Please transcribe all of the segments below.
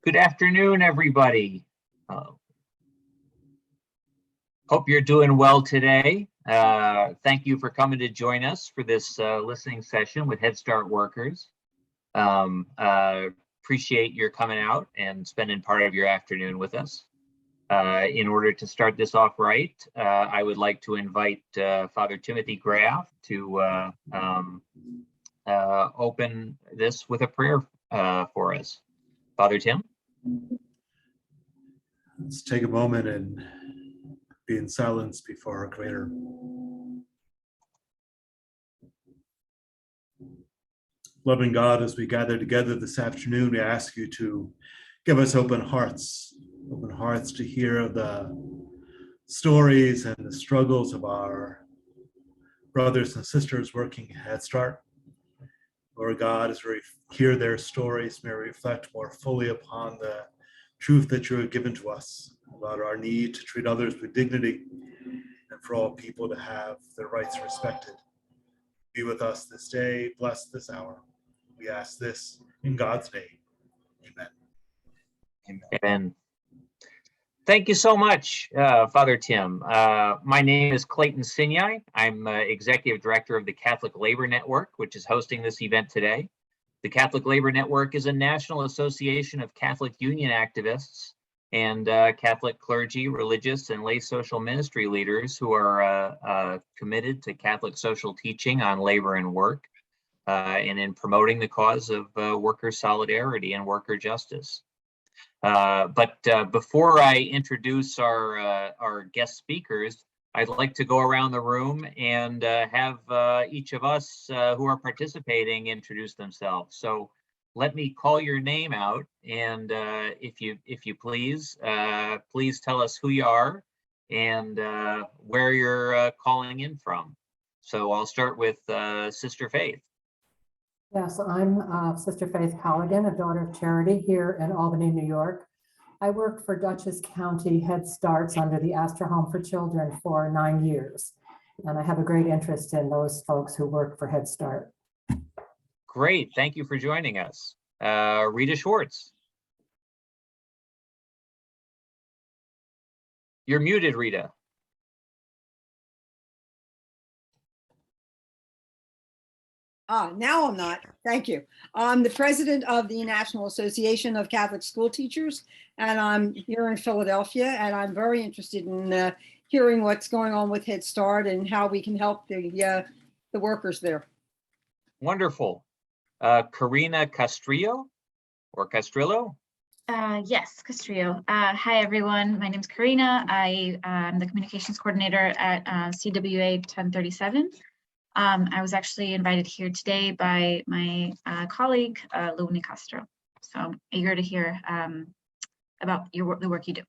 Good afternoon, everybody. Hope you're doing well today. Thank you for coming to join us for this listening session with Head Start workers. Appreciate your coming out and spending part of your afternoon with us. In order to start this off right, I would like to invite Father Timothy Graff to open this with a prayer for us. Father Tim? Let's take a moment and be in silence before our Creator. Loving God, as we gather together this afternoon, we ask you to give us open hearts to hear the stories and the struggles of our brothers and sisters working at Head Start. Lord God, as we hear their stories, may we reflect more fully upon the truth that you have given to us about our need to treat others with dignity and for all people to have their rights respected. Be with us this day, bless this hour. We ask this in God's name. Amen. Amen. Thank you so much, Father Tim. My name is Clayton Sinyai. I'm Executive Director of the Catholic Labor Network, which is hosting this event today. The Catholic Labor Network is a national association of Catholic union activists and Catholic clergy, religious, and lay social ministry leaders who are committed to Catholic social teaching on labor and work, and in promoting the cause of worker solidarity and worker justice. But before I introduce our guest speakers, I'd like to go around the room and have each of us who are participating introduce themselves. So let me call your name out, and if you please tell us who you are and where you're calling in from. So I'll start with Sister Faith. Yes, I'm Sister Faith Halligan, a daughter of charity here in Albany, New York. I worked for Dutchess County Head Starts under the Astor Home for Children for 9 years. And I have a great interest in those folks who work for Head Start. Great, thank you for joining us. Rita Schwartz. You're muted, Rita. Now I'm not. Thank you. I'm the president of the National Association of Catholic School Teachers, and I'm here in Philadelphia, and I'm very interested in hearing what's going on with Head Start and how we can help the workers there. Wonderful. Karina Castrillo or Castrillo? Yes, Castrillo. Hi, everyone. My name is Karina. I am the communications coordinator at CWA 1037. I was actually invited here today by my colleague, Luani Castro. So I'm eager to hear about the work you do.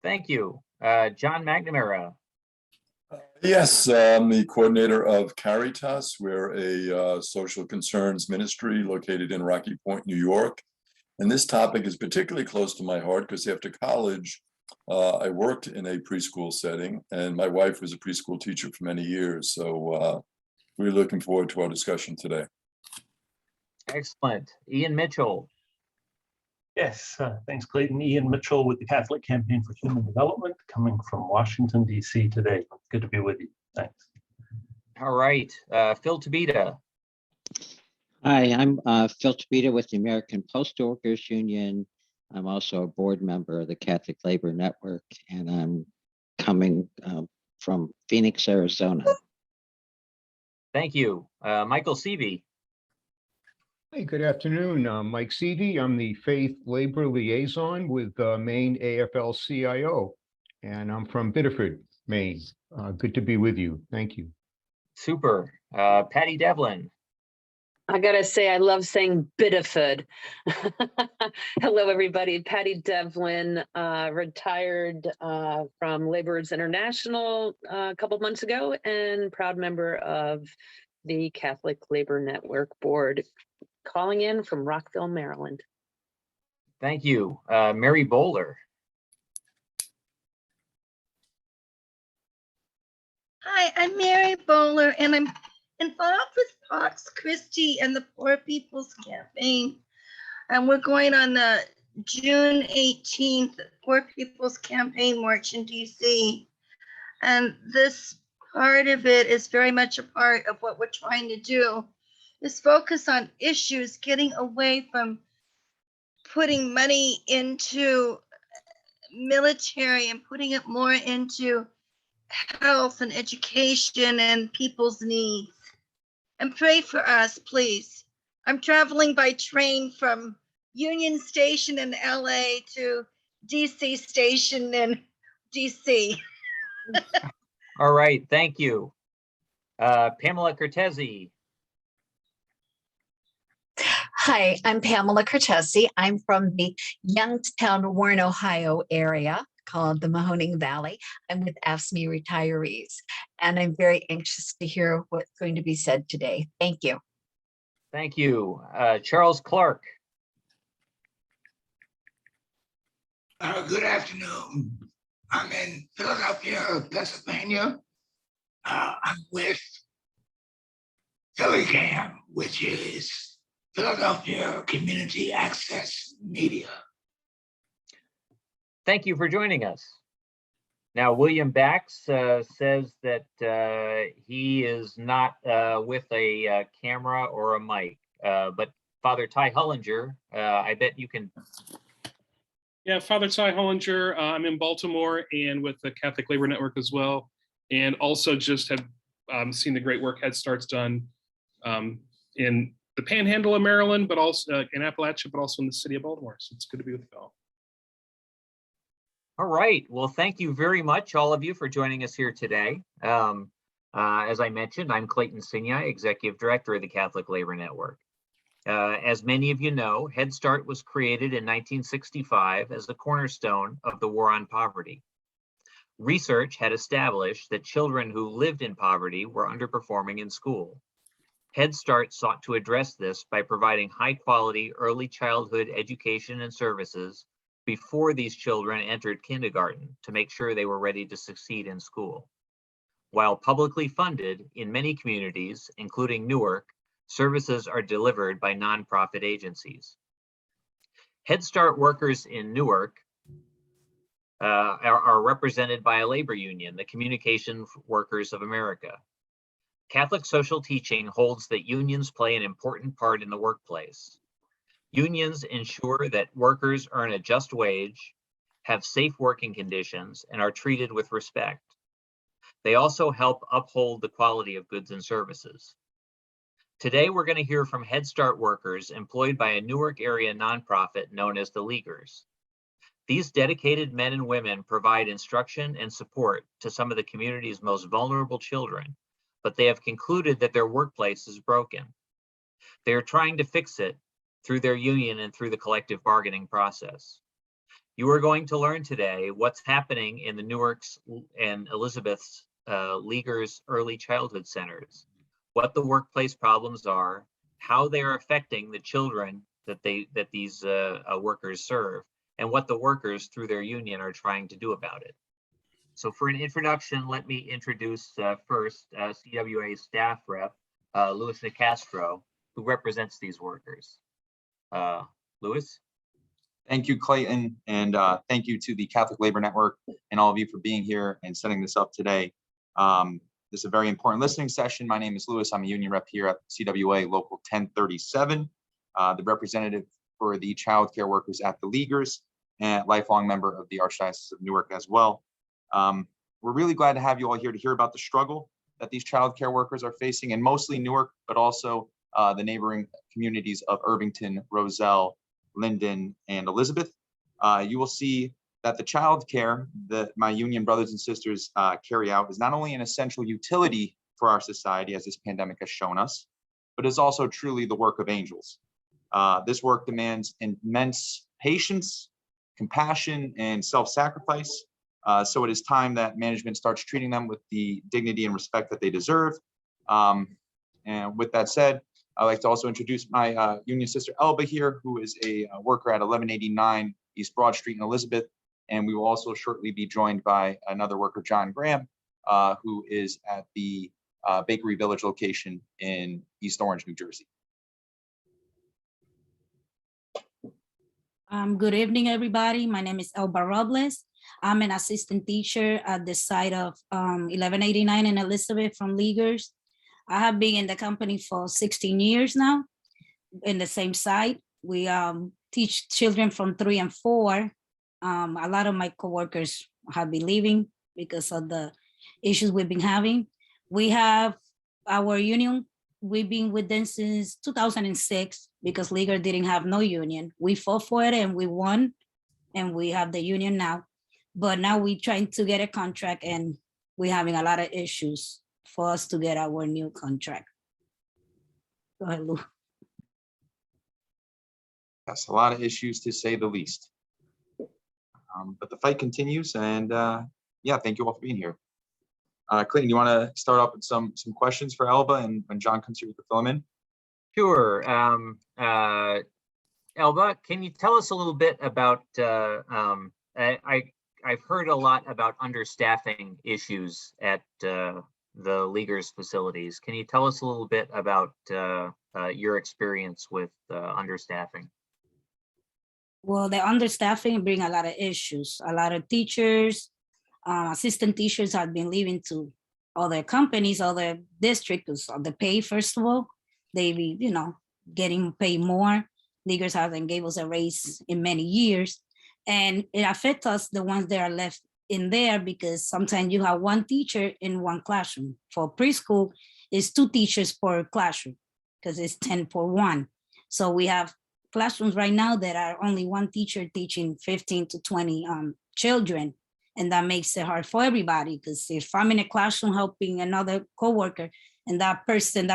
Thank you. John McNamara. Yes, I'm the coordinator of Caritas. We're a social concerns ministry located in Rocky Point, New York. And this topic is particularly close to my heart because after college, I worked in a preschool setting, and my wife was a preschool teacher for many years. So we're looking forward to our discussion today. Excellent. Ian Mitchell. Yes, thanks, Clayton. Ian Mitchell with the Catholic Campaign for Human Development, coming from Washington, D.C. today. Good to be with you. Thanks. All right. Phil Tabita. Hi, I'm Phil Tabita with the American Postal Workers Union. I'm also a board member of the Catholic Labor Network, and I'm coming from Phoenix, Arizona. Thank you. Michael Seavey. Hey, good afternoon. Mike Seavey. I'm the Faith Labor Liaison with Maine AFL-CIO, and I'm from Biddeford, Maine. Good to be with you. Thank you. Super. Patty Devlin. I gotta say, I love saying Biddeford. Hello, everybody. Patty Devlin, retired from Laborers International a couple months ago, and proud member of the Catholic Labor Network Board, calling in from Rockville, Maryland. Thank you. Mary Bowler. Hi, I'm Mary Bowler, and I'm involved with Pax Christi and the Poor People's Campaign. And we're going on the June 18th, Poor People's Campaign March in DC. And this part of it is very much a part of what we're trying to do, is focus on issues, getting away from putting money into military and putting it more into health and education and people's needs. And pray for us, please. I'm traveling by train from Union Station in LA to DC Station in DC. All right, thank you. Pamela Cortese. Hi, I'm Pamela Cortese. I'm from the Youngstown, Warren, Ohio area called the Mahoning Valley. I'm with AFSCME Retirees, and I'm very anxious to hear what's going to be said today. Thank you. Thank you. Charles Clark. Good afternoon. I'm in Philadelphia, Pennsylvania. I'm with PhillyCam, which is Philadelphia Community Access Media. Thank you for joining us. Now, William Bax says that he is not with a camera or a mic, but Father Ty Hullinger, I bet you can. Yeah, Father Ty Hullinger, I'm in Baltimore and with the Catholic Labor Network as well, and also just have seen the great work Head Start's done in the Panhandle of Maryland, but also in Appalachia, but also in the city of Baltimore. So it's good to be with you all. All right. Well, thank you very much, all of you, for joining us here today. As I mentioned, I'm Clayton Sinyai, Executive Director of the Catholic Labor Network. As many of you know, Head Start was created in 1965 as the cornerstone of the war on poverty. Research had established that children who lived in poverty were underperforming in school. Head Start sought to address this by providing high-quality early childhood education and services before these children entered kindergarten to make sure they were ready to succeed in school. While publicly funded, in many communities, including Newark, services are delivered by nonprofit agencies. Head Start workers in Newark are represented by a labor union, the Communications Workers of America. Catholic social teaching holds that unions play an important part in the workplace. Unions ensure that workers earn a just wage, have safe working conditions, and are treated with respect. They also help uphold the quality of goods and services. Today, we're going to hear from Head Start workers employed by a Newark area nonprofit known as the Leaguers. These dedicated men and women provide instruction and support to some of the community's most vulnerable children, but they have concluded that their workplace is broken. They are trying to fix it through their union and through the collective bargaining process. You are going to learn today what's happening in the Newark's and Elizabeth's Leaguers early childhood centers, what the workplace problems are, how they are affecting the children that these workers serve, and what the workers through their union are trying to do about it. So for an introduction, let me introduce first CWA staff rep, Louis Nicastro, who represents these workers. Louis? Thank you, Clayton, and thank you to the Catholic Labor Network and all of you for being here and setting this up today. This is a very important listening session. My name is Louis. I'm a union rep here at CWA Local 1037, the representative for the child care workers at the Leaguers and lifelong member of the Archdiocese of Newark as well. We're really glad to have you all here to hear about the struggle that these child care workers are facing in mostly Newark, but also the neighboring communities of Irvington, Roselle, Linden, and Elizabeth. You will see that the child care that my union brothers and sisters carry out is not only an essential utility for our society, as this pandemic has shown us, but is also truly the work of angels. This work demands immense patience, compassion, and self-sacrifice. So it is time that management starts treating them with the dignity and respect that they deserve. And with that said, I'd like to also introduce my union sister Elba here, who is a worker at 1189 East Broad Street in Elizabeth. And we will also shortly be joined by another worker, John Graham, who is at the Bakery Village location in East Orange, New Jersey. Good evening, everybody. My name is Elba Robles. I'm an assistant teacher at the site of 1189 and Elizabeth from Leaguers. I have been in the company for 16 years now in the same site. We teach children from 3 and 4. A lot of my coworkers have been leaving because of the issues we've been having. We have our union. We've been with them since 2006 because Leaguer didn't have no union. We fought for it and we won, and we have the union now. But now we're trying to get a contract and we're having a lot of issues for us to get our new contract. Go ahead, Lou. That's a lot of issues to say the least. But the fight continues, and yeah, thank you all for being here. Clayton, you want to start off with some questions for Elba, and when John comes here, we can fill him in? Sure. Elba, can you tell us a little bit about, I've heard a lot about understaffing issues at the Leaguers facilities. Can you tell us a little bit about your experience with understaffing? Well, the understaffing bring a lot of issues. A lot of teachers, assistant teachers have been leaving to other companies, other districts because of the pay, first of all. They be, getting paid more. Leaguers haven't gave us a raise in many years. And it affects us, the ones that are left in there, because sometimes you have one teacher in one classroom. For preschool, it's 2 teachers per classroom because it's 10 for 1. So we have classrooms right now that are only one teacher teaching 15 to 20 children. And that makes it hard for everybody, because if I'm in a classroom helping another coworker and that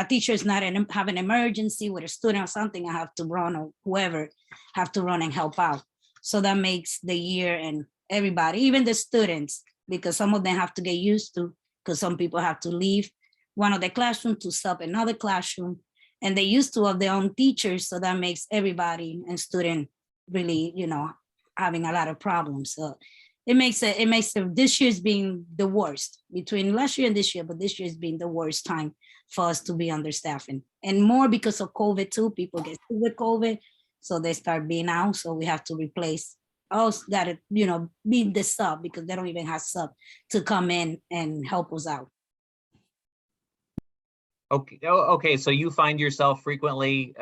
teacher is not have an emergency with a student or something, I have to run, or whoever have to run and help out. So that makes the year, and everybody, even the students, because some of them have to get used to, because some people have to leave one of the classroom to sub another classroom, and they used to have their own teachers. So that makes everybody and student really, having a lot of problems. So it makes this year's being the worst between last year and this year, but this year's been the worst time for us to be understaffing, and more because of COVID too. People get sick with COVID, so they start being out. So we have to replace us that, be the sub, because they don't even have sub to come in and help us out. Okay. So you find yourself frequently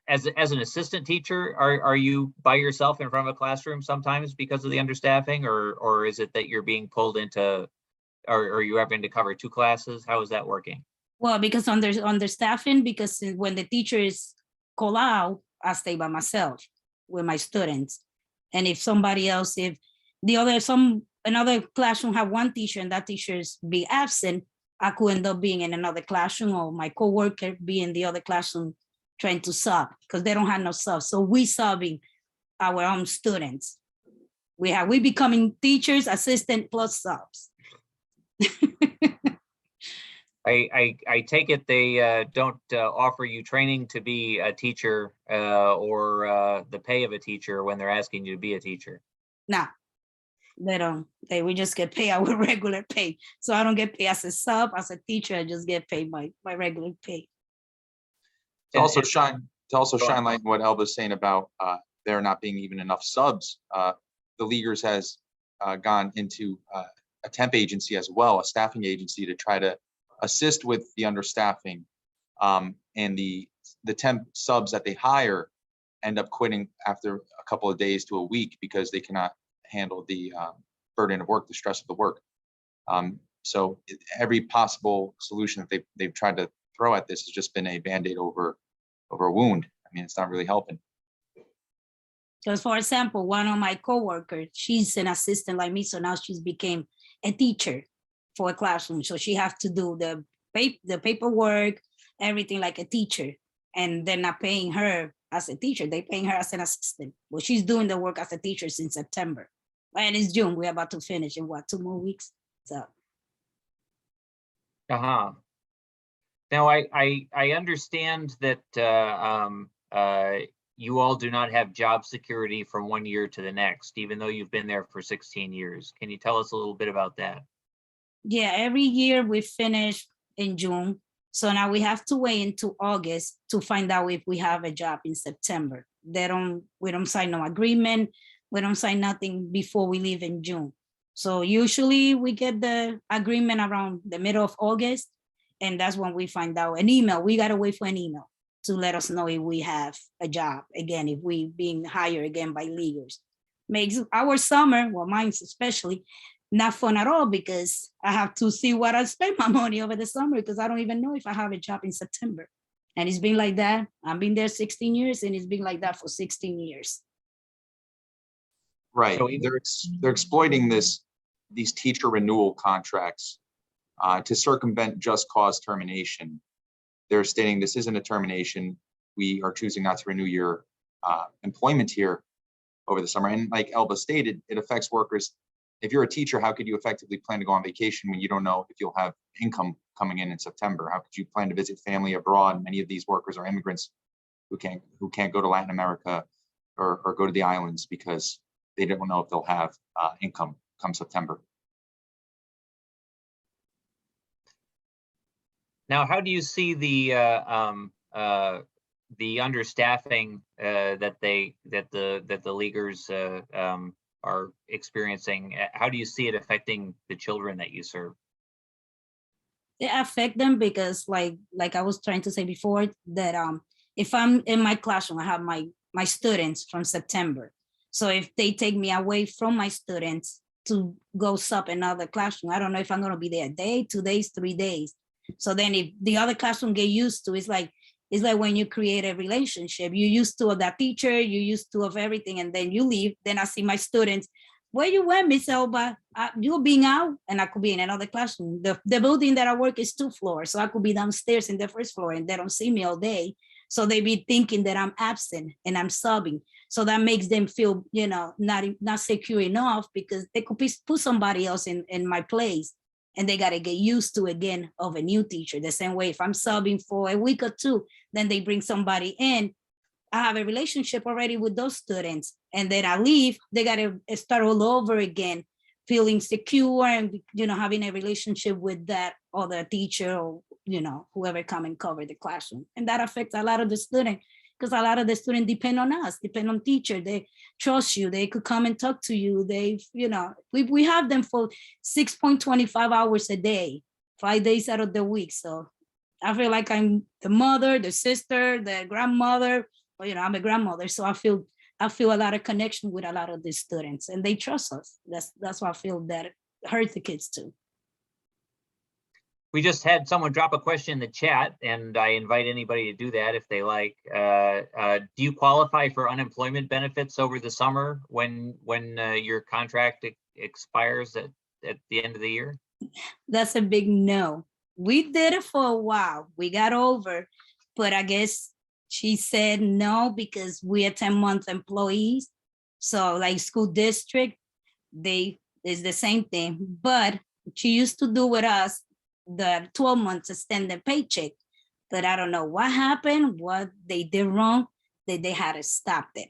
as an assistant teacher, are you by yourself in front of a classroom sometimes because of the understaffing, or is it that you're being pulled into, or are you having to cover 2 classes? How is that working? Well, because understaffing, because when the teachers call out, I stay by myself with my students. And if somebody else, if another classroom have one teacher and that teacher's be absent, I could end up being in another classroom, or my coworker be in the other classroom trying to sub, because they don't have no sub. So we subbing our own students. We becoming teachers, assistant plus subs. I take it they don't offer you training to be a teacher or the pay of a teacher when they're asking you to be a teacher? No, they don't. We just get paid our regular pay. So I don't get paid as a sub, as a teacher. I just get paid my regular pay. To also shine light on what Elba's saying about there not being even enough subs, the Leaguers has gone into a temp agency as well, a staffing agency, to try to assist with the understaffing, and the temp subs that they hire end up quitting after a couple of days to a week because they cannot handle the burden of work, the stress of the work. So every possible solution that they've tried to throw at this has just been a Band-Aid over a wound. I mean, it's not really helping. Because, for example, one of my coworkers, she's an assistant like me, so now she's became a teacher for a classroom. So she has to do the paperwork, everything like a teacher, and they're not paying her as a teacher. They're paying her as an assistant. Well, she's doing the work as a teacher since September, and it's June. We're about to finish in 2 more weeks. So. Now, I understand that you all do not have job security from 1 year to the next, even though you've been there for 16 years. Can you tell us a little bit about that? Yeah, every year we finish in June. So now we have to wait until August to find out if we have a job in September. we don't sign no agreement. We don't sign nothing before we leave in June. So usually we get the agreement around the middle of August, and that's when we find out an email. We gotta wait for an email to let us know if we have a job again, if we being hired again by leaguers. Makes our summer, well, mine especially, not fun at all, because I have to see what I spend my money over the summer, because I don't even know if I have a job in September. And it's been like that. I've been there 16 years, and it's been like that for 16 years. Right. So They're exploiting these teacher renewal contracts to circumvent just cause termination. They're stating this isn't a termination. We are choosing not to renew your employment here over the summer. And like Elba stated, it affects workers. If you're a teacher, how could you effectively plan to go on vacation when you don't know if you'll have income coming in September? How could you plan to visit family abroad? Many of these workers are immigrants who can't go to Latin America or go to the islands because they don't know if they'll have income come September. Now, how do you see the understaffing that the leaguers are experiencing? How do you see it affecting the children that you serve? They affect them because, like I was trying to say before, that if I'm in my classroom, I have my students from September. So if they take me away from my students to go sub another classroom, I don't know if I'm gonna be there a day, 2 days, 3 days. So then if the other classroom get used to, it's like when you create a relationship, you used to of that teacher, you used to of everything, and then you leave. Then I see my students, where you went, Miss Elba? You're being out, and I could be in another classroom. The building that I work is 2 floors, so I could be downstairs in the first floor, and they don't see me all day. So they be thinking that I'm absent and I'm subbing. So that makes them feel, not secure enough, because they could put somebody else in my place, and they got to get used to again of a new teacher. The same way, if I'm subbing for a week or 2, then they bring somebody in. I have a relationship already with those students, and then I leave, they got to start all over again, feeling secure and, having a relationship with that other teacher or, whoever come and cover the classroom. And that affects a lot of the students, because a lot of the students depend on us, depend on teacher. They trust you. They could come and talk to you. We have them for 6.25 hours a day, 5 days out of the week. So I feel like I'm the mother, the sister, the grandmother. Well, I'm a grandmother, so I feel a lot of connection with a lot of these students, and they trust us. That's why I feel that it hurts the kids too. We just had someone drop a question in the chat, and I invite anybody to do that if they like. Do you qualify for unemployment benefits over the summer when your contract expires at the end of the year? That's a big no. We did it for a while. We got over, but I guess she said no because we are 10-month employees. So like school district, it's the same thing. But she used to do with us the 12 months extended paycheck. But I don't know what happened, what they did wrong, that they had to stop it.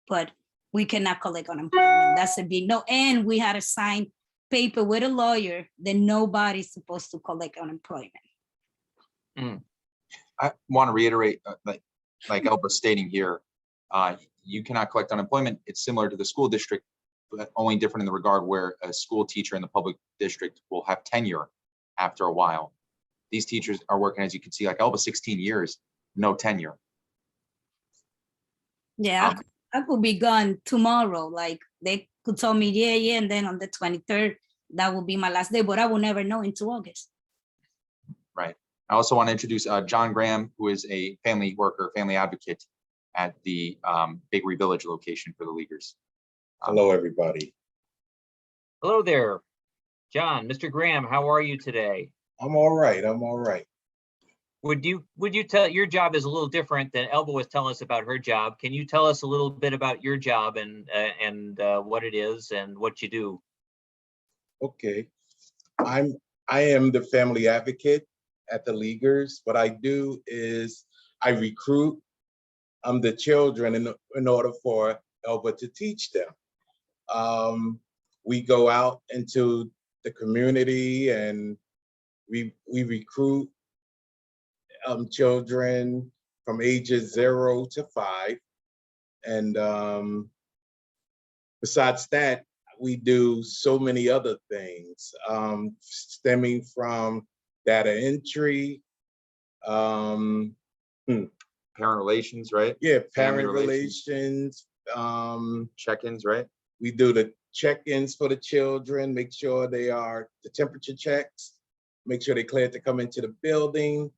But we cannot collect unemployment. That's a big no. And we had to sign paper with a lawyer that nobody's supposed to collect unemployment. I want to reiterate, like Elba stating here, you cannot collect unemployment. It's similar to the school district, but only different in the regard where a school teacher in the public district will have tenure after a while. These teachers are working, as you can see, like Elba, 16 years, no tenure. Yeah, I could be gone tomorrow. Like they could tell me, yeah, and then on the 23rd, that will be my last day, but I will never know until August. Right. I also want to introduce John Graham, who is a family worker, family advocate at the Bakery Village location for the Leaguers. Hello, everybody. Hello there, John. Mr. Graham, how are you today? I'm all right. I'm all right. Would you tell, your job is a little different than Elba was telling us about her job. Can you tell us a little bit about your job and what it is and what you do? Okay. I am the family advocate at the Leaguers. What I do is I recruit the children in order for Elba to teach them. We go out into the community and we recruit children from ages 0 to 5. And besides that, we do so many other things, stemming from data entry, Parent relations, right? yeah, Family parent relations, check-ins, right? we do the check-ins for the children, make sure they are the temperature checks, make sure they're cleared to come into the building.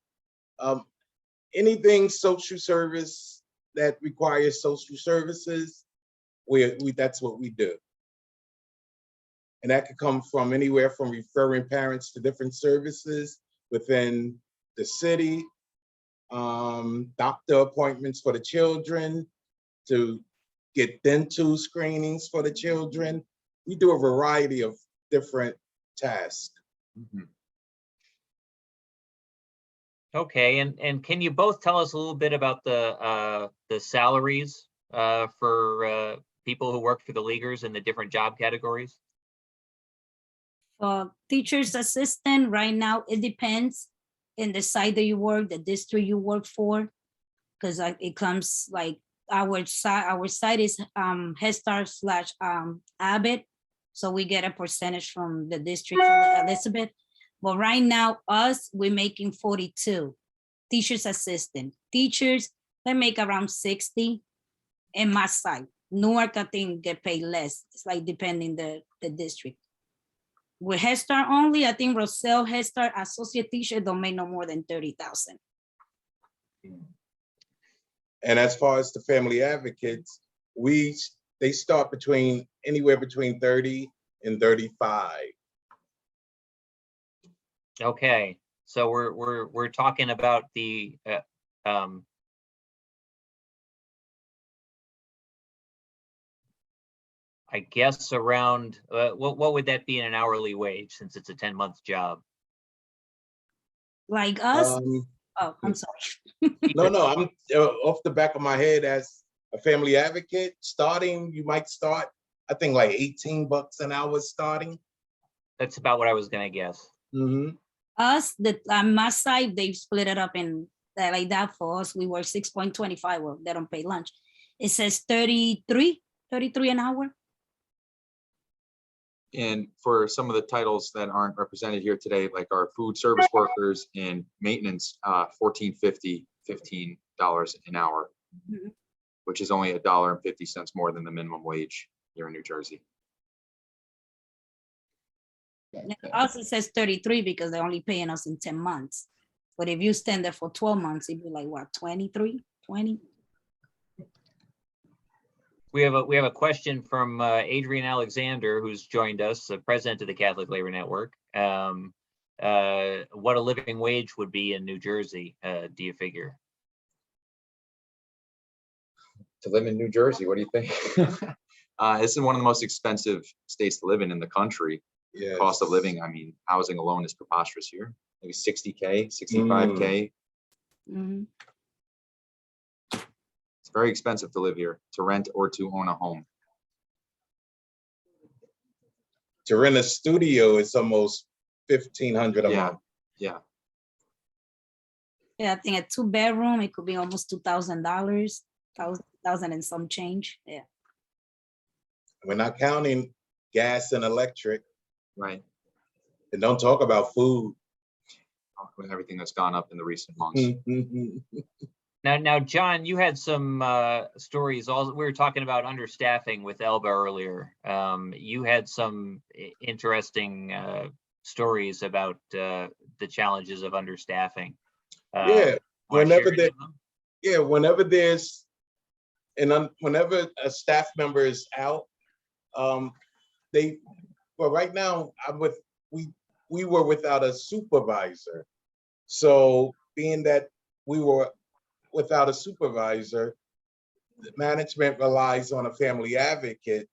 Anything social service that requires social services, we that's what we do. And that could come from anywhere from referring parents to different services within the city, doctor appointments for the children, to get dental screenings for the children. We do a variety of different tasks. Okay, and can you both tell us a little bit about the salaries for people who work for the leaguers in the different job categories? Teacher's assistant, right now, it depends in the site that you work, the district you work for, because it comes like our site is Head Start / Abbott, so we get a percentage from the district for Elizabeth. But right now, we're making 42. Teacher's assistant. Teachers, they make around 60 in my site. Newark, I think, get paid less. It's like depending the district. With Head Start only, I think Roselle Head Start associate teacher don't make no more than 30,000. And as far as the family advocates, they start anywhere between 30 and 35. Okay, so we're talking about the I guess around what would that be in an hourly wage, since it's a 10-month job? Like us? Oh, I'm sorry. No, I'm off the back of my head, as a family advocate, starting, you might start, I think like $18 an hour starting. That's about what I was gonna guess. Us, my side, they've split it up in like that for us. We work 6.25. Well, they don't pay lunch. It says 33 an hour. And for some of the titles that aren't represented here today, like our food service workers and maintenance, $14.50, $15 an hour, which is only $1.50 more than the minimum wage here in New Jersey. Us, it says 33 because they're only paying us in 10 months. But if you stand there for 12 months, it'd be like what, 23, 20? We have a question from Adrian Alexander, who's joined us, the president of the Catholic Labor Network. What a living wage would be in New Jersey, do you figure? To live in New Jersey, what do you think? This is one of the most expensive states to live in the country. Yes. Cost of living, I mean, housing alone is preposterous here. Maybe 60K, 65K. It's very expensive to live here, to rent or to own a home. To rent a studio, it's almost $1,500 a month. Yeah. Yeah, I think a 2-bedroom, it could be almost $2,000, $1,000 and some change. Yeah. We're not counting gas and electric. Right. And don't talk about food. With everything that's gone up in the recent months. Now, John, you had some stories. Also, we were talking about understaffing with Elba earlier. You had some interesting stories about the challenges of understaffing. Whenever there's whenever a staff member is out, right now we were without a supervisor. So being that we were without a supervisor, the management relies on a family advocate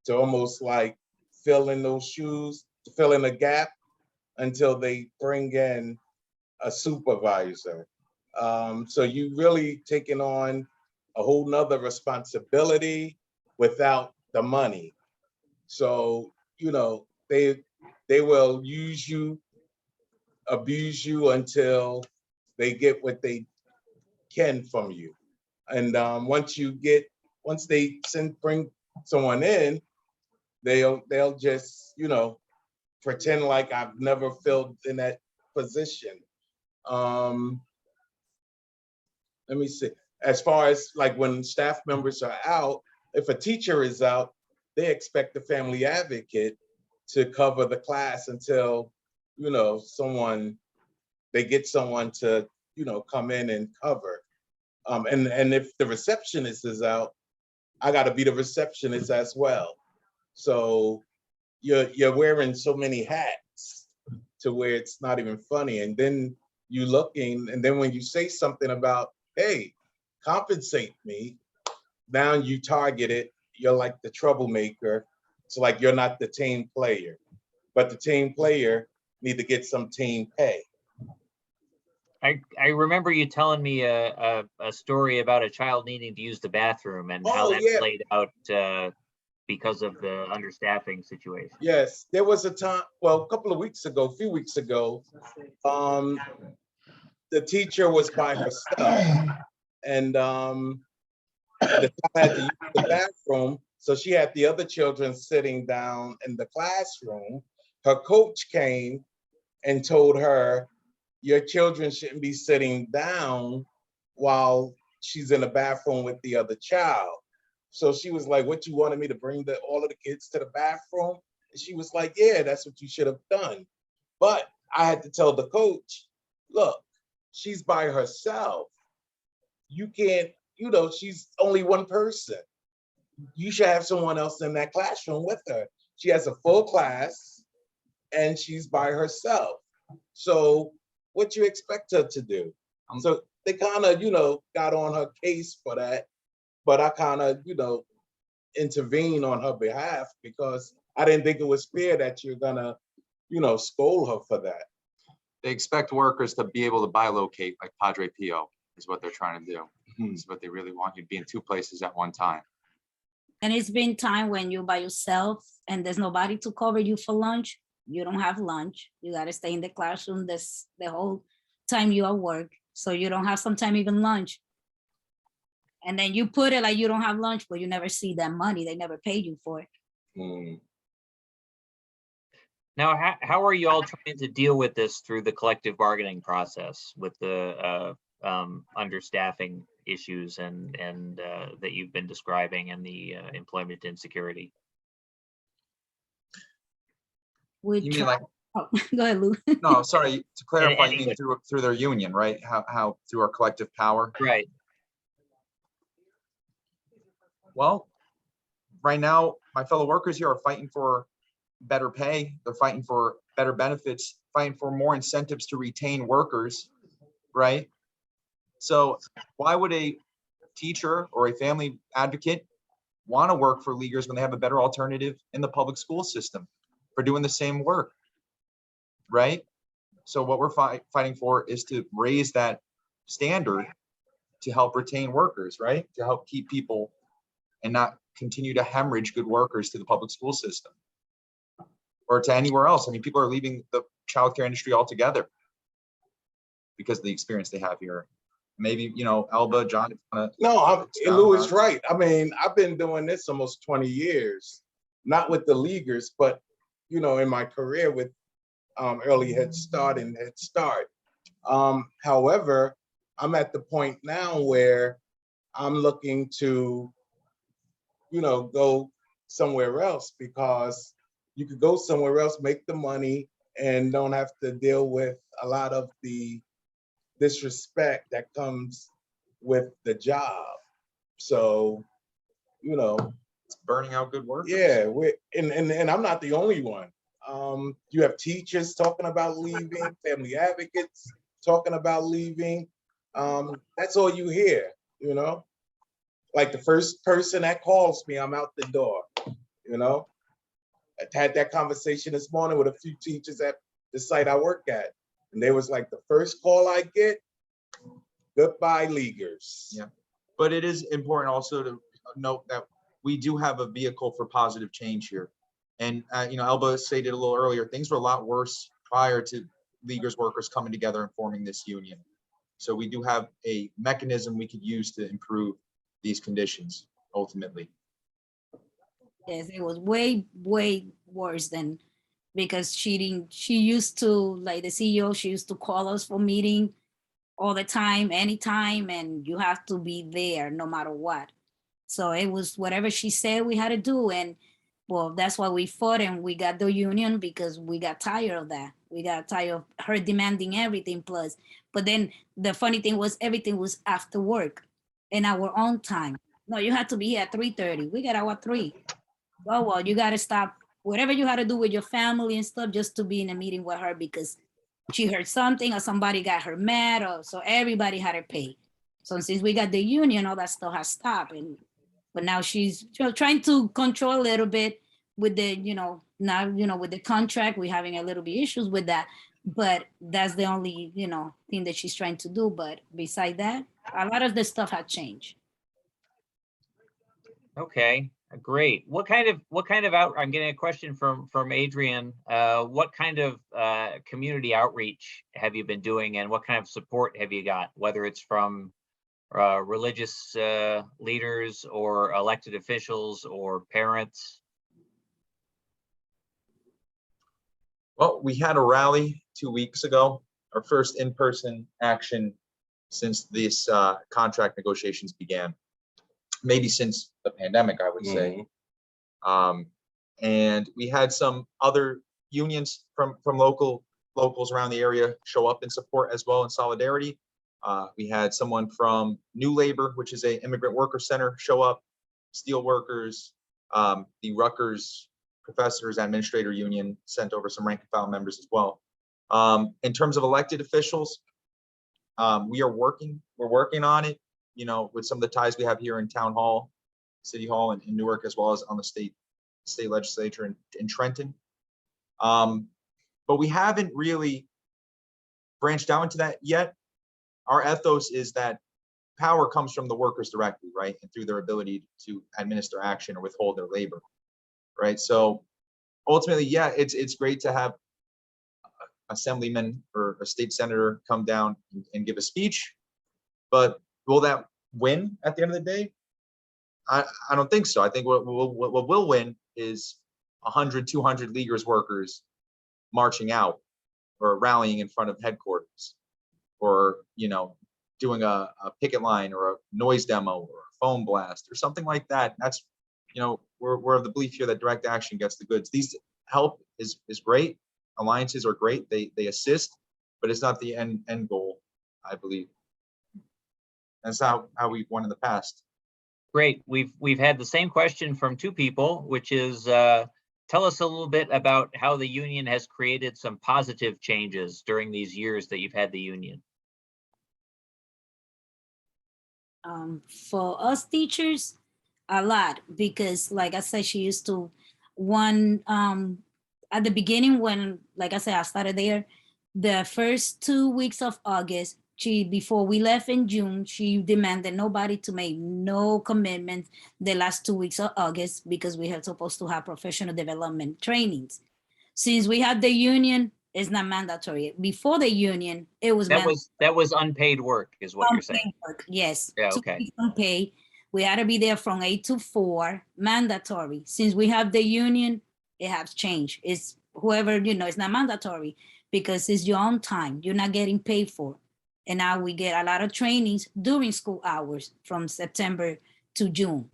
to almost like fill in those shoes, to fill in a gap until they bring in a supervisor. So you really taking on a whole nother responsibility without the money. So, they will use you, abuse you until they get what they can from you. And once once they bring someone in, they'll just, you know, pretend like I've never filled in that position. Let me see. As far as like when staff members are out, if a teacher is out, they expect the family advocate to cover the class until, you know, they get someone to, you know, come in and cover. And if the receptionist is out, I got to be the receptionist as well. So you're wearing so many hats to where it's not even funny. And then you looking, and then when you say something about, hey, compensate me, now you target it. You're like the troublemaker. It's like you're not the team player, but the team player need to get some team pay. I remember you telling me a story about a child needing to use the bathroom and how that played out because of the understaffing situation. Yes, there was a time, well, a few weeks ago, the teacher was by herself, and the child had to use the bathroom, so she had the other children sitting down in the classroom. Her coach came and told her, your children shouldn't be sitting down while she's in the bathroom with the other child. So she was like, what, you wanted me to bring all of the kids to the bathroom? And she was like, yeah, that's what you should have done. But I had to tell the coach, look, she's by herself. You can't, you know, she's only one person. You should have someone else in that classroom with her. She has a full class and she's by herself. So what you expect her to do? So they kind of, you know, got on her case for that, but I kind of, you know, intervened on her behalf because I didn't think it was fair that you're gonna, you know, scold her for that. They expect workers to be able to bilocate like Padre Pio is what they're trying to do. Is what they really want you to be in two places at one time. And it's been time when you're by yourself and there's nobody to cover you for lunch. You don't have lunch. You got to stay in the classroom the whole time you are at work. So you don't have sometimes even lunch. And then you put it like you don't have lunch, but you never see that money. They never paid you for it. Now, how are you all trying to deal with this through the collective bargaining process with the understaffing issues and that you've been describing and the employment insecurity? You mean like, oh, go ahead, Lou. no, sorry, to clarify, you mean through their union, right? How through our collective power? Right. Well, right now, my fellow workers here are fighting for better pay. They're fighting for better benefits, fighting for more incentives to retain workers, right? So why would a teacher or a family advocate want to work for leaguers when they have a better alternative in the public school system for doing the same work, right? So what we're fighting for is to raise that standard to help retain workers, right? To help keep people and not continue to hemorrhage good workers to the public school system or to anywhere else. I mean, people are leaving the childcare industry altogether because of the experience they have here. Maybe, you know, Elba, John. No, Lou is right. I mean, I've been doing this almost 20 years, not with the leaguers, but, you know, in my career with early Head Start and Head Start. However, I'm at the point now where I'm looking to, you know, go somewhere else because you could go somewhere else, make the money, and don't have to deal with a lot of the disrespect that comes with the job. So, you know, it's burning out good workers. Yeah, and I'm not the only one. You have teachers talking about leaving, family advocates talking about leaving. That's all you hear, you know? Like the first person that calls me, I'm out the door, you know? I had that conversation this morning with a few teachers at the site I work at. And they was like, the first call I get, goodbye leaguers. Yeah, but it is important also to note that we do have a vehicle for positive change here. And, you know, Elba stated a little earlier, things were a lot worse prior to leaguers workers coming together and forming this union. So we do have a mechanism we could use to improve these conditions. ultimately. Yes, it was way, way worse than, because she used to, like the CEO, she used to call us for meeting all the time, anytime, and you have to be there no matter what. So it was whatever she said we had to do. And well, that's why we fought and we got the union, because we got tired of that. We got tired of her demanding everything plus. But then the funny thing was everything was after work in our own time. No, you had to be here at 3:30. We got our 3. Oh, well, you got to stop whatever you had to do with your family and stuff just to be in a meeting with her because she heard something or somebody got her mad, or so everybody had to pay. So since we got the union, all that stuff has stopped. But now she's trying to control a little bit with the, now, with the contract, we're having a little bit issues with that. But that's the only, thing that she's trying to do. But beside that, a lot of the stuff had changed. Okay, great. What kind of out, I'm getting a question from Adrian. What kind of community outreach have you been doing, and what kind of support have you got, whether it's from religious leaders or elected officials or parents? Well, we had a rally 2 weeks ago, our first in-person action since this contract negotiations began. Maybe since the pandemic, I would say. And we had some other unions from locals around the area show up in support as well in solidarity. We had someone from New Labor, which is a immigrant worker center, show up, steel workers, the Rutgers Professors Administrator Union sent over some rank and file members as well. In terms of elected officials, we're working on it, with some of the ties we have here in Town Hall, City Hall in Newark, as well as on the state legislature in Trenton. But we haven't really branched out into that yet. Our ethos is that power comes from the workers directly, right? And through their ability to administer action or withhold their labor, right? So ultimately, yeah, it's great to have assemblyman or a state senator come down and give a speech, but will that win at the end of the day? I don't think so. I think what will win is 100, 200 Leaguers workers marching out or rallying in front of headquarters, or doing a picket line or a noise demo or a phone blast or something like that. That's, we're of the belief here that direct action gets the goods. These help is great. Alliances are great. They assist, but it's not the end goal, I believe. That's how we've won in the past. Great. We've had the same question from 2 people, which is tell us a little bit about how the union has created some positive changes during these years that you've had the union. For us teachers, a lot, because like I said, she used to at the beginning when, like I said, I started there, the first 2 weeks of August, before we left in June, she demanded nobody to make no commitments the last 2 weeks of August, because we are supposed to have professional development trainings. Since we had the union, it's not mandatory. Before the union, it was that was unpaid work, is what you're saying. Work, yes. Yeah. Okay. Unpaid. We had to be there from 8 to 4, mandatory. Since we have the union, it has changed. It's whoever, it's not mandatory because it's your own time. You're not getting paid for. And now we get a lot of trainings during school hours from September to June.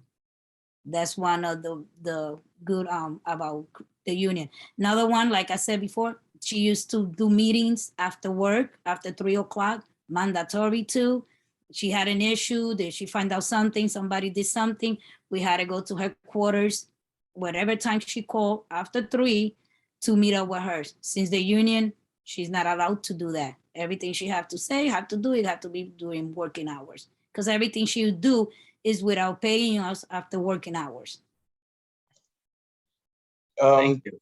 That's one of the good about the union. Another one, like I said before, she used to do meetings after work, after 3 o'clock, mandatory too. She had an issue, that she find out something, somebody did something, we had to go to headquarters, whatever time she called after 3 to meet up with her. Since the union, she's not allowed to do that. Everything she have to say, have to do it, have to be doing working hours. Because everything she would do is without paying us after working hours.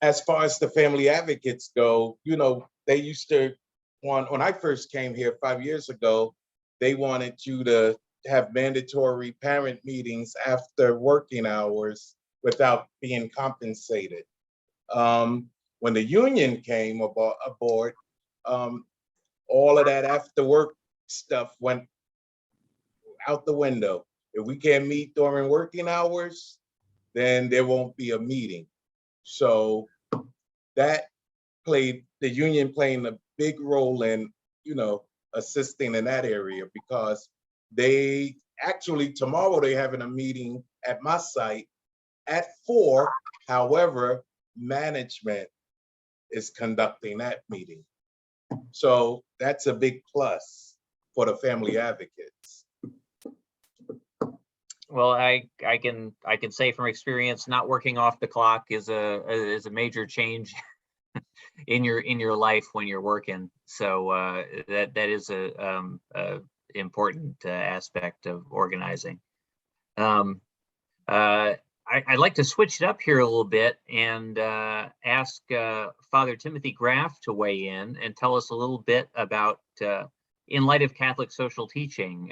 As far as the family advocates go, they used to when I first came here 5 years ago, they wanted you to have mandatory parent meetings after working hours without being compensated. When the union came aboard, all of that after work stuff went out the window. If we can't meet during working hours, then there won't be a meeting. So that played, the union playing a big role in, assisting in that area, because they actually, tomorrow they're having a meeting at my site at 4. However, management is conducting that meeting. So that's a big plus for the family advocates. Well, I can say from experience, not working off the clock is a major change in your life when you're working. So that is a important aspect of organizing. I'd like to switch it up here a little bit and ask Father Timothy Graff to weigh in and tell us a little bit about, in light of Catholic social teaching,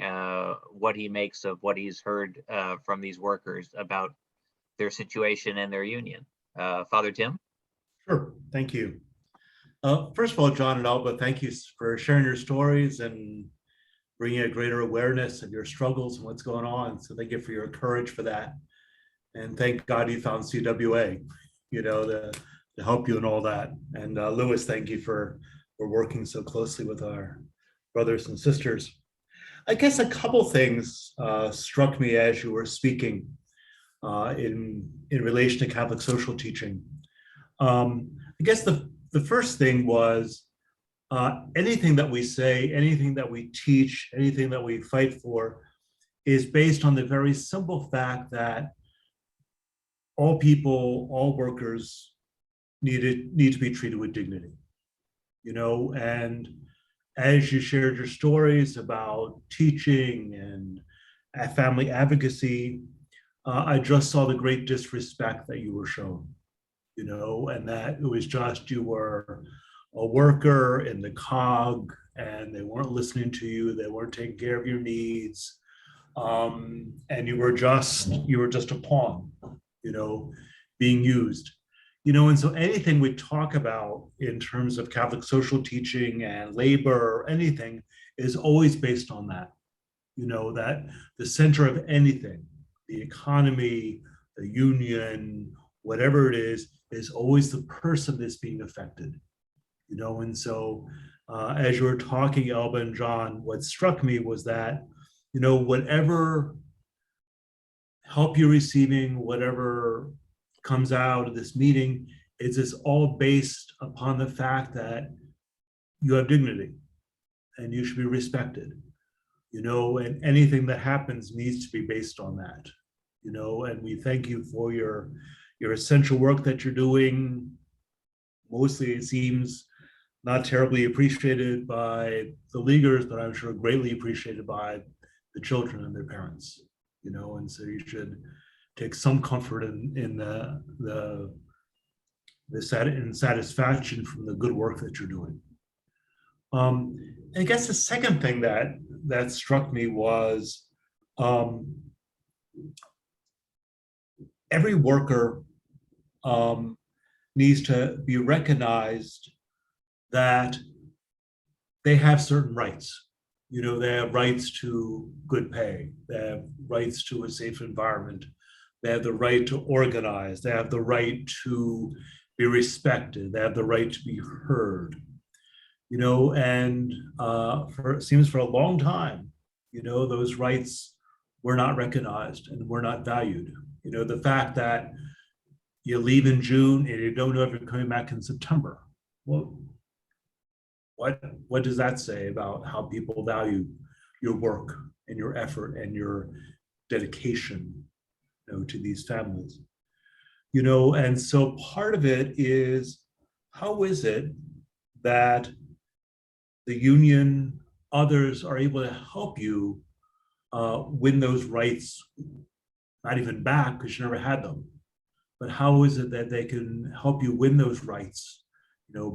what he makes of what he's heard from these workers about their situation and their union. Father Tim? Sure, thank you. First of all, John and Alba, thank you for sharing your stories and bringing a greater awareness of your struggles and what's going on. So thank you for your courage for that. And thank God you found CWA, to help you in all that. And Louis, thank you for working so closely with our brothers and sisters. I guess a couple things struck me as you were speaking in relation to Catholic social teaching. I guess the first thing was anything that we say, anything that we teach, anything that we fight for is based on the very simple fact that all people, all workers need to be treated with dignity, and as you shared your stories about teaching and family advocacy, I just saw the great disrespect that you were shown, and that it was just, you were a worker in the cog and they weren't listening to you, they weren't taking care of your needs, and you were just a pawn, being used. And so anything we talk about in terms of Catholic social teaching and labor or anything is always based on that, that the center of anything, the economy, the union, whatever it is always the person that's being affected, and so as you were talking, Elba and John, what struck me was that, whatever help you're receiving, whatever comes out of this meeting, is all based upon the fact that you have dignity and you should be respected, and anything that happens needs to be based on that, and we thank you for your essential work that you're doing. Mostly it seems not terribly appreciated by the leaguers, but I'm sure greatly appreciated by the children and their parents, and so you should take some comfort in satisfaction from the good work that you're doing. I guess the second thing that struck me was every worker needs to be recognized that they have certain rights. They have rights to good pay, they have rights to a safe environment, they have the right to organize, they have the right to be respected, they have the right to be heard, and it seems for a long time, those rights were not recognized and were not valued. The fact that you leave in June and you don't know if you're coming back in September, well, what does that say about how people value your work and your effort and your dedication, to these families? And so part of it is, how is it that the union, others are able to help you win those rights, not even back because you never had them, but how is it that they can help you win those rights,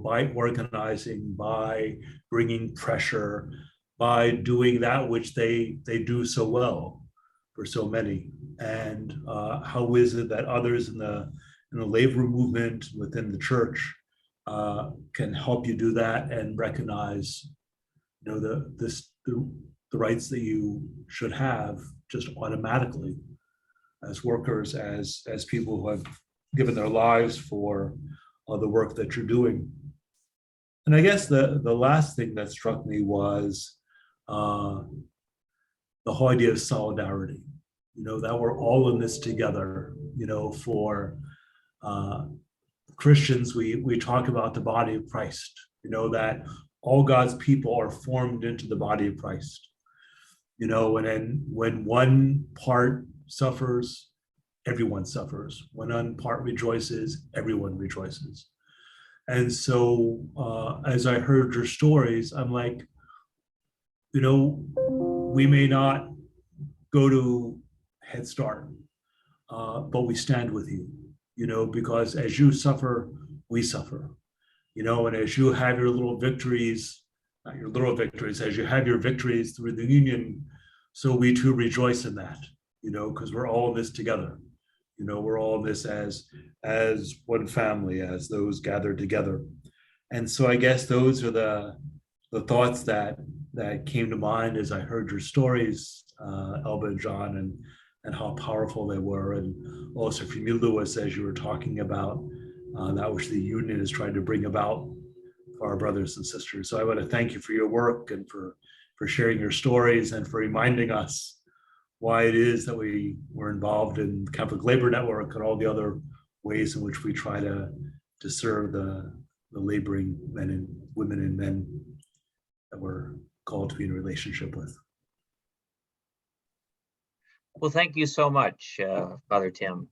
by organizing, by bringing pressure, by doing that which they do so well for so many? And how is it that others in the labor movement within the church can help you do that and recognize, the rights that you should have just automatically as workers, as people who have given their lives for the work that you're doing. And I guess the last thing that struck me was the whole idea of solidarity, that we're all in this together. For Christians, we talk about the body of Christ, that all God's people are formed into the body of Christ. And then when one part suffers, everyone suffers. When one part rejoices, everyone rejoices. And so as I heard your stories, I'm like, we may not go to Head Start, but we stand with you, because as you suffer, we suffer, and as you have your little victories, not your little victories, as you have your victories through the union, so we too rejoice in that, because we're all in this together. We're all in this as one family, as those gathered together. And so I guess those are the thoughts that came to mind as I heard your stories, Elba and John, and how powerful they were. And also from you, Lewis, as you were talking about that which the union is trying to bring about for our brothers and sisters. So I want to thank you for your work and for sharing your stories and for reminding us why it is that we're involved in the Catholic Labor Network and all the other ways in which we try to serve the laboring men and women and men that we're called to be in a relationship with. Well, thank you so much, Father Tim.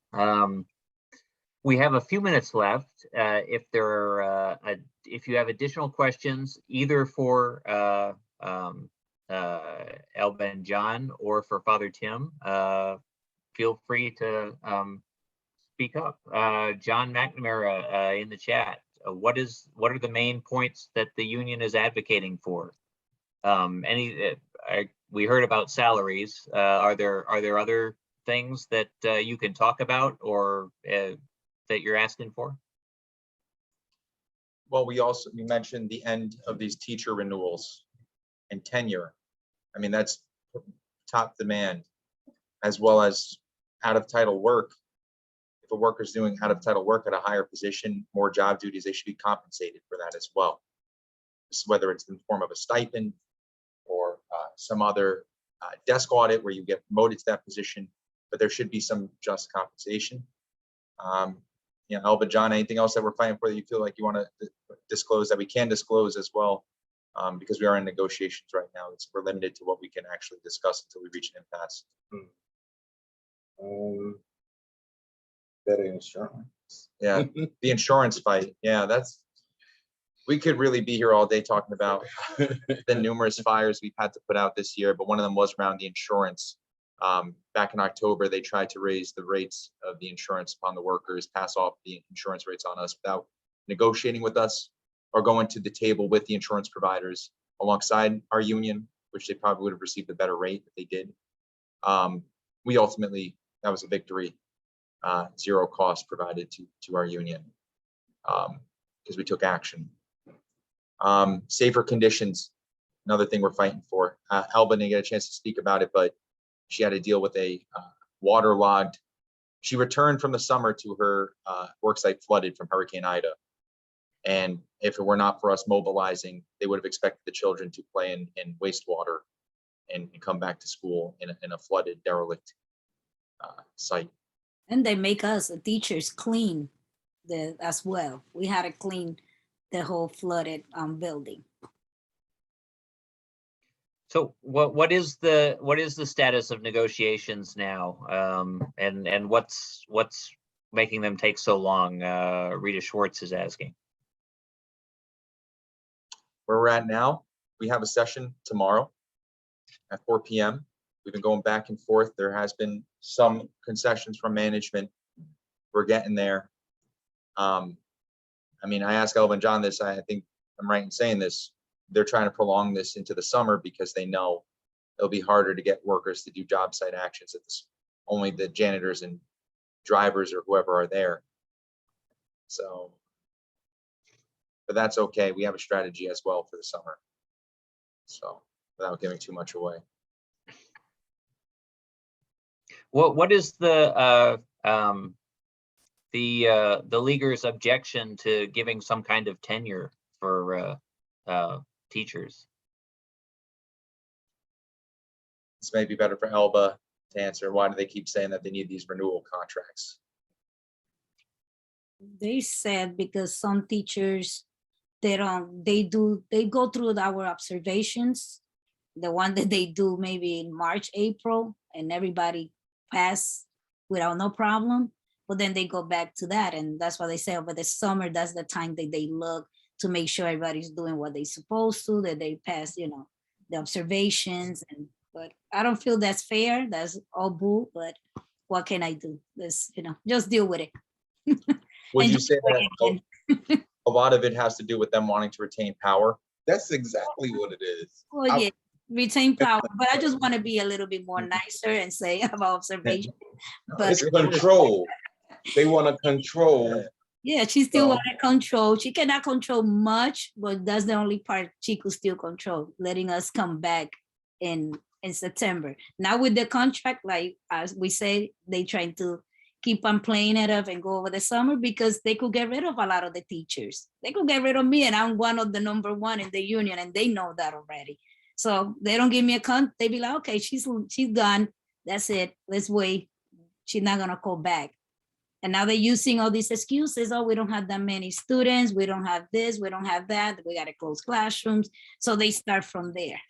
We have a few minutes left. If you have additional questions, either for Elba and John or for Father Tim, feel free to speak up. John McNamara in the chat. What are the main points that the union is advocating for? We heard about salaries. Are there other things that you can talk about or that you're asking for? Well, we mentioned the end of these teacher renewals and tenure. I mean, that's top demand, as well as out of title work. If a worker's doing out of title work at a higher position, more job duties, they should be compensated for that as well. Whether it's in the form of a stipend or some other desk audit where you get promoted to that position, but there should be some just compensation. Elba, John, anything else that we're fighting for that you feel like you want to disclose that we can disclose as well? Because we are in negotiations right now. We're limited to what we can actually discuss until we reach an impasse. Better insurance. Yeah, the insurance fight. Yeah, we could really be here all day talking about the numerous fires we've had to put out this year, but one of them was around the insurance. Back in October, they tried to raise the rates of the insurance upon the workers, pass off the insurance rates on us without negotiating with us or going to the table with the insurance providers alongside our union, which they probably would have received a better rate if they did. We ultimately, that was a victory, zero cost provided to our union because we took action. Safer conditions, another thing we're fighting for. Elba didn't get a chance to speak about it, but she had to deal with a waterlogged. She returned from the summer to her worksite flooded from Hurricane Ida. And if it were not for us mobilizing, they would have expected the children to play in wastewater and come back to school in a flooded, derelict site. And they make us, the teachers, clean as well. We had to clean the whole flooded building. So what is the status of negotiations now, and what's making them take so long? Rita Schwartz is asking. Where we're at now, we have a session tomorrow at 4 p.m. We've been going back and forth. There has been some concessions from management. We're getting there. I mean, I asked Elvin John this. I think I'm right in saying this. They're trying to prolong this into the summer because they know it'll be harder to get workers to do job site actions if only the janitors and drivers or whoever are there. So, but that's okay. We have a strategy as well for the summer. So, without giving too much away. What is the leaguer's objection to giving some kind of tenure for teachers? This may be better for Elba to answer. Why do they keep saying that they need these renewal contracts? They said because some teachers, they go through our observations, the one that they do maybe in March, April, and everybody pass without no problem. But then they go back to that. And that's why they say over the summer, that's the time that they look to make sure everybody's doing what they're supposed to, that they pass, the observations. But I don't feel that's fair. That's all bull, but what can I do? This, just deal with it. Would you say that a lot of it has to do with them wanting to retain power? That's exactly what it is. Well, yeah, retain power, but I just want to be a little bit more nicer and say about observation. But It's control. They want to control. Yeah, she still want to control. She cannot control much, but that's the only part she could still control, letting us come back in September. Now with the contract, like as we say, they trying to keep on playing it up and go over the summer because they could get rid of a lot of the teachers. They could get rid of me, and I'm one of the number one in the union, and they know that already. So they don't give me a they be like, okay, she's gone. That's it. Let's wait. She's not gonna go back. And now they're using all these excuses. Oh, we don't have that many students. We don't have this. We don't have that. We got to close classrooms. So they start from there.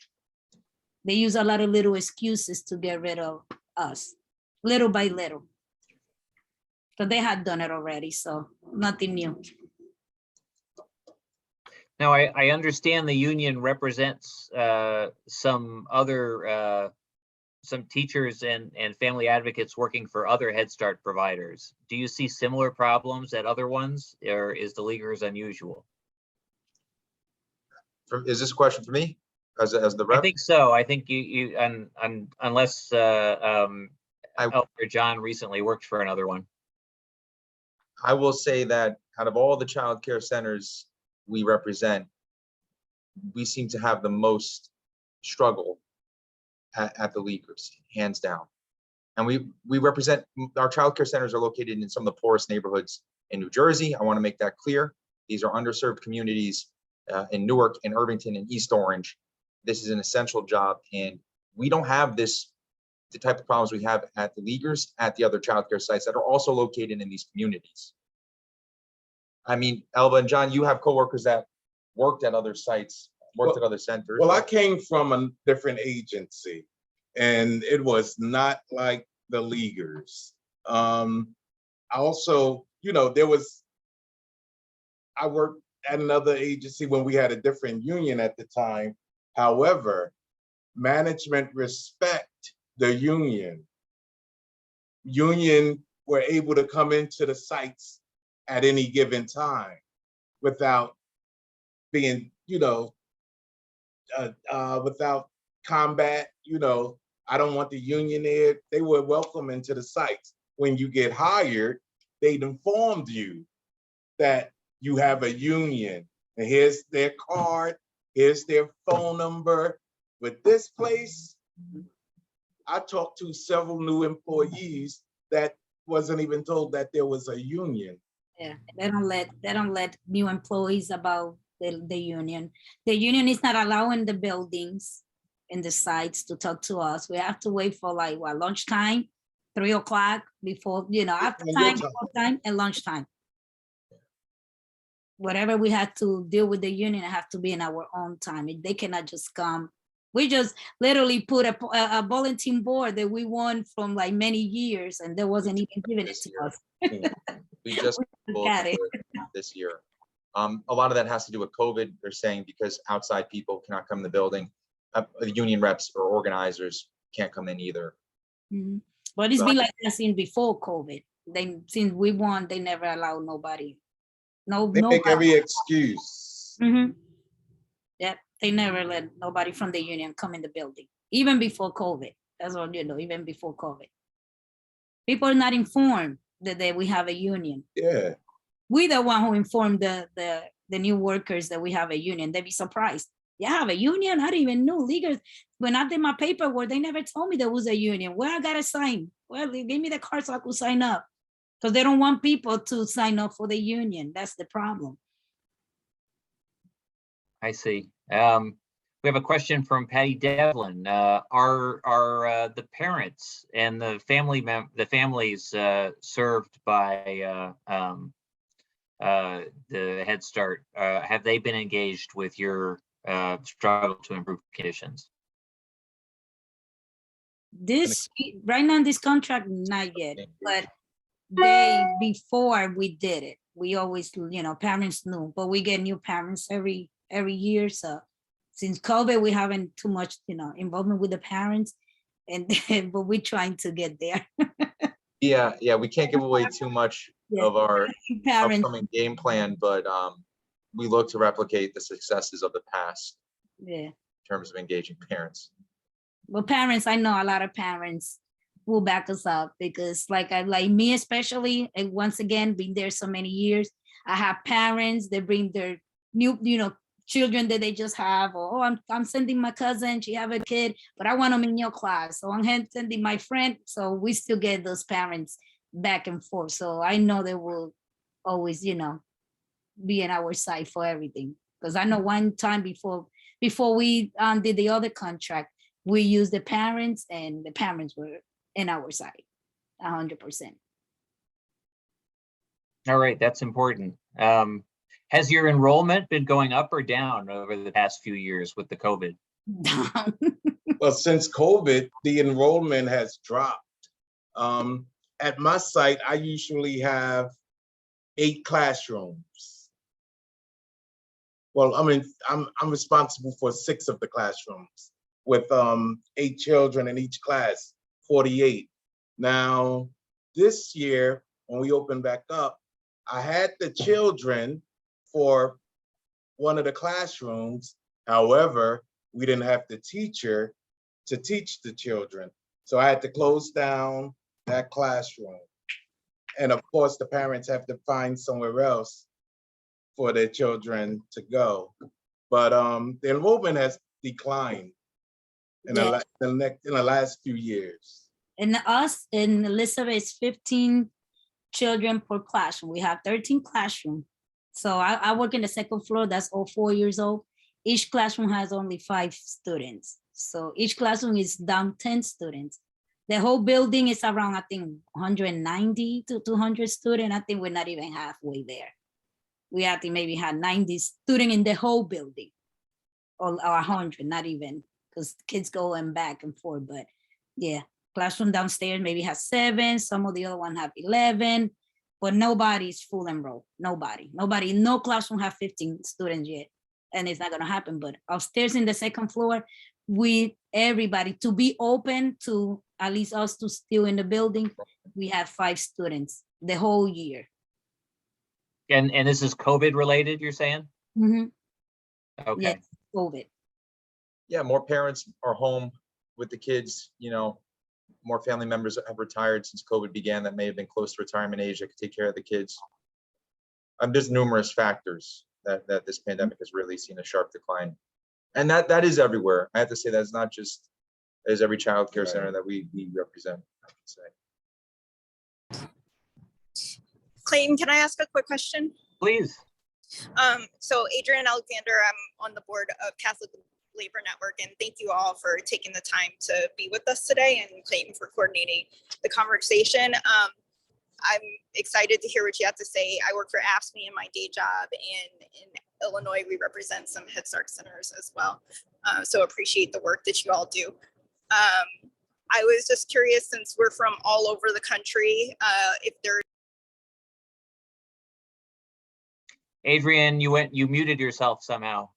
They use a lot of little excuses to get rid of us, little by little. But they had done it already, so nothing new. Now, I understand the union represents some other some teachers and family advocates working for other Head Start providers. Do you see similar problems at other ones, or is the leaguers unusual? Is this a question for me as the rep? I think so. I think you unless Elder John recently worked for another one. I will say that out of all the child care centers we represent, we seem to have the most struggle at the leaguers, hands down. And we represent, our child care centers are located in some of the poorest neighborhoods in New Jersey. I want to make that clear. These are underserved communities in Newark and Irvington and East Orange. This is an essential job, and we don't have the type of problems we have at the leaguers at the other child care sites that are also located in these communities. I mean, Elba and John, you have coworkers that worked at other sites, at other centers. Well, I came from a different agency, and it was not like the leaguers. Also, I worked at another agency when we had a different union at the time. However, management respect the union. Union were able to come into the sites at any given time without being, without combat. I don't want the union there. They were welcome into the sites. When you get hired, they'd informed you that you have a union, and here's their card, here's their phone number. With this place, I talked to several new employees that wasn't even told that there was a union. Yeah, they don't let new employees about the union. The union is not allowing the buildings and the sites to talk to us. We have to wait for lunchtime, 3 o'clock before, after time, before time, and lunchtime. Whatever we had to deal with the union, it have to be in our own time. They cannot just come. We just literally put a bulletin board that we won from many years, and there wasn't even given it to us. We just got it this year. A lot of that has to do with COVID. They're saying because outside people cannot come in the building, the union reps or organizers can't come in either. Mm-hmm. But it's been like that since before COVID. Since we won, they never allow nobody. They make every excuse. Mm-hmm. Yep, they never let nobody from the union come in the building, even before COVID. That's all even before COVID. People are not informed that we have a union. Yeah. We the one who informed the new workers that we have a union. They'd be surprised. You have a union? I didn't even know. Leaguers, when I did my paperwork, they never told me there was a union. Where I got to sign? Well, they give me the card so I could sign up. Because they don't want people to sign up for the union. That's the problem. I see. We have a question from Patty Devlin. Are the parents and the families served by the Head Start, have they been engaged with your struggle to improve conditions? This right now in this contract, not yet, but before we did it, we always, parents knew, but we get new parents every year. So since COVID, we haven't too much, involvement with the parents, and but we're trying to get there. Yeah, we can't give away too much of our Parents. upcoming game plan, but we look to replicate the successes of the past Yeah. in terms of engaging parents. Well, parents, I know a lot of parents will back us up because like me especially, and once again, been there so many years, I have parents that bring their new, children that they just have, or I'm sending my cousin, she have a kid, but I want them in your class. So I'm sending my friend. So we still get those parents back and forth. So I know they will always, be on our side for everything. Because I know one time before we did the other contract, we used the parents and the parents were in our side, 100%. All right, that's important. Has your enrollment been going up or down over the past few years with the COVID? Well, since COVID, the enrollment has dropped. At my site, I usually have 8 classrooms. Well, I'm responsible for 6 of the classrooms with 8 children in each class, 48. Now, this year, when we open back up, I had the children for one of the classrooms. However, we didn't have the teacher to teach the children. So I had to close down that classroom. And of course, the parents have to find somewhere else for their children to go. But the enrollment has declined in the last few years. And us in Elizabeth, 15 children per classroom. We have 13 classrooms. So I work in the second floor, that's all 4 years old. Each classroom has only 5 students. So each classroom is down 10 students. The whole building is around, I think, 190 to 200 students. I think we're not even halfway there. We I think maybe had 90 students in the whole building, or 100, not even, because kids going back and forth. But yeah, classroom downstairs maybe has 7, some of the other one have 11, but nobody's full enrolled. Nobody, no classroom have 15 students yet, and it's not gonna happen. But upstairs in the second floor, everybody to be open to at least us to still in the building, we have 5 students the whole year. And this is COVID related, you're saying? Mm-hmm. Okay. Yes, COVID. Yeah, more parents are home with the kids, more family members have retired since COVID began that may have been close to retirement age that could take care of the kids. There's numerous factors that this pandemic has really seen a sharp decline. And that is everywhere. I have to say that's not just as every child care center that we represent, I would say. Clayton, can I ask a quick question? Please. So Adrian Alexander, I'm on the board of Catholic Labor Network, and thank you all for taking the time to be with us today, and Clayton for coordinating the conversation. I'm excited to hear what you have to say. I work for AFSCME in my day job, and in Illinois, we represent some Head Start centers as well. So appreciate the work that you all do. I was just curious, since we're from all over the country, if there. Adrian, you muted yourself somehow.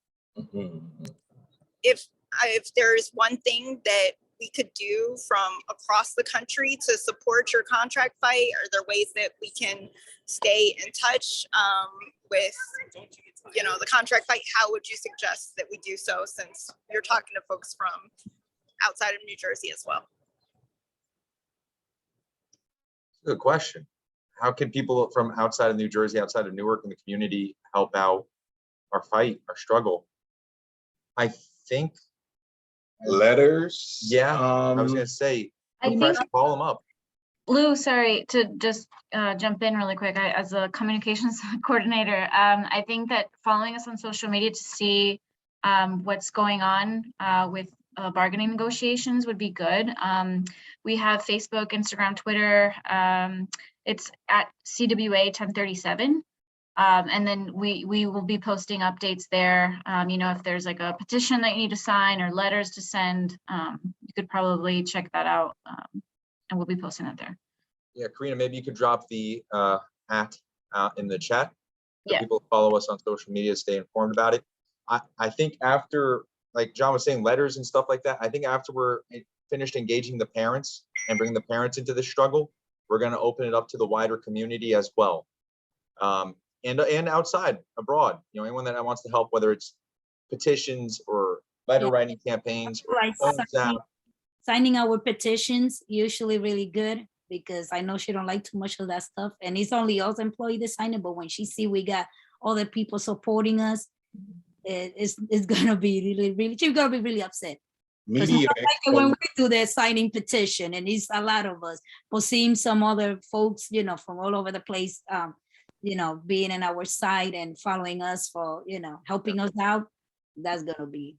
If there's one thing that we could do from across the country to support your contract fight, are there ways that we can stay in touch with, the contract fight? How would you suggest that we do so, since you're talking to folks from outside of New Jersey as well? Good question. How can people from outside of New Jersey, outside of Newark in the community help out our fight, our struggle? I think letters. Yeah, I was gonna say, call them up. Lou, sorry to just jump in really quick. As a communications coordinator, I think that following us on social media to see what's going on with bargaining negotiations would be good. We have Facebook, Instagram, Twitter. It's at CWA 1037. And then we will be posting updates there. If there's like a petition that you need to sign or letters to send, you could probably check that out. And we'll be posting that there. Yeah, Karina, maybe you could drop the @ in the chat. So Yeah. people follow us on social media, stay informed about it. I think after, like John was saying, letters and stuff like that, I think after we're finished engaging the parents and bringing the parents into the struggle, we're going to open it up to the wider community as well. And outside, abroad, anyone that wants to help, whether it's petitions or letter writing campaigns or Right, phones out. signing our petitions usually really good, because I know she don't like too much of that stuff, and it's only us employee that sign it, but when she see we got other people supporting us, it's gonna be really she's gonna be really upset. Media Like when we do the signing petition, and it's a lot of us, but seeing some other folks, from all over the place, being in our side and following us for, helping us out, that's gonna be,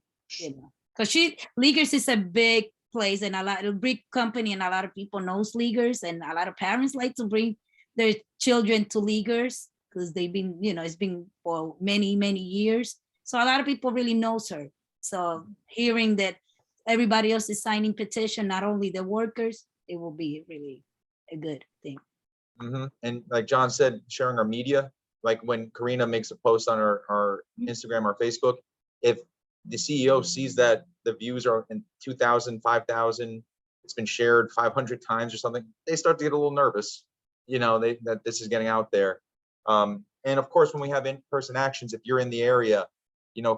because Leaguers is a big place and a big company, and a lot of people knows Leaguers, and a lot of parents like to bring their children to Leaguers because they've been, it's been for many, many years. So a lot of people really knows her. So hearing that everybody else is signing petition, not only the workers, it will be really a good thing. And like John said, sharing our media, like when Karina makes a post on our Instagram or Facebook, if the CEO sees that the views are in 2,000, 5,000, it's been shared 500 times or something, they start to get a little nervous, that this is getting out there. And of course, when we have in-person actions, if you're in the area,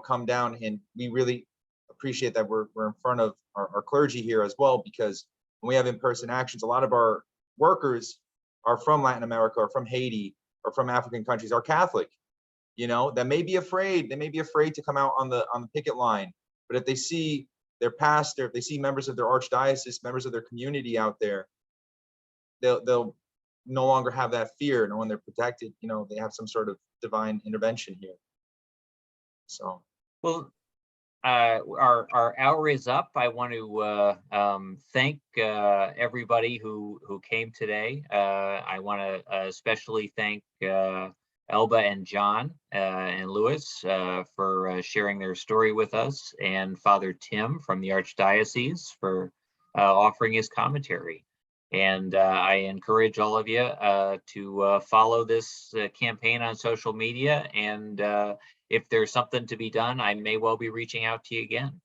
come down, and we really appreciate that we're in front of our clergy here as well, because when we have in-person actions, a lot of our workers are from Latin America or from Haiti or from African countries, are Catholic, that may be afraid. They may be afraid to come out on the picket line. But if they see their pastor, if they see members of their archdiocese, members of their community out there, they'll no longer have that fear, knowing they're protected. They have some sort of divine intervention here. So, well, our hour is up. I want to thank everybody who came today. I want to especially thank Elba and John and Louis for sharing their story with us, and Father Tim from the Archdiocese for offering his commentary. And I encourage all of you to follow this campaign on social media, and if there's something to be done, I may well be reaching out to you again.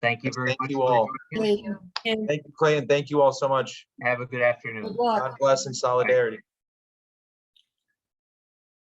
Thank you very much. Thank you all. Thank you, Clay, and thank you all so much. Have a good afternoon. God bless and solidarity.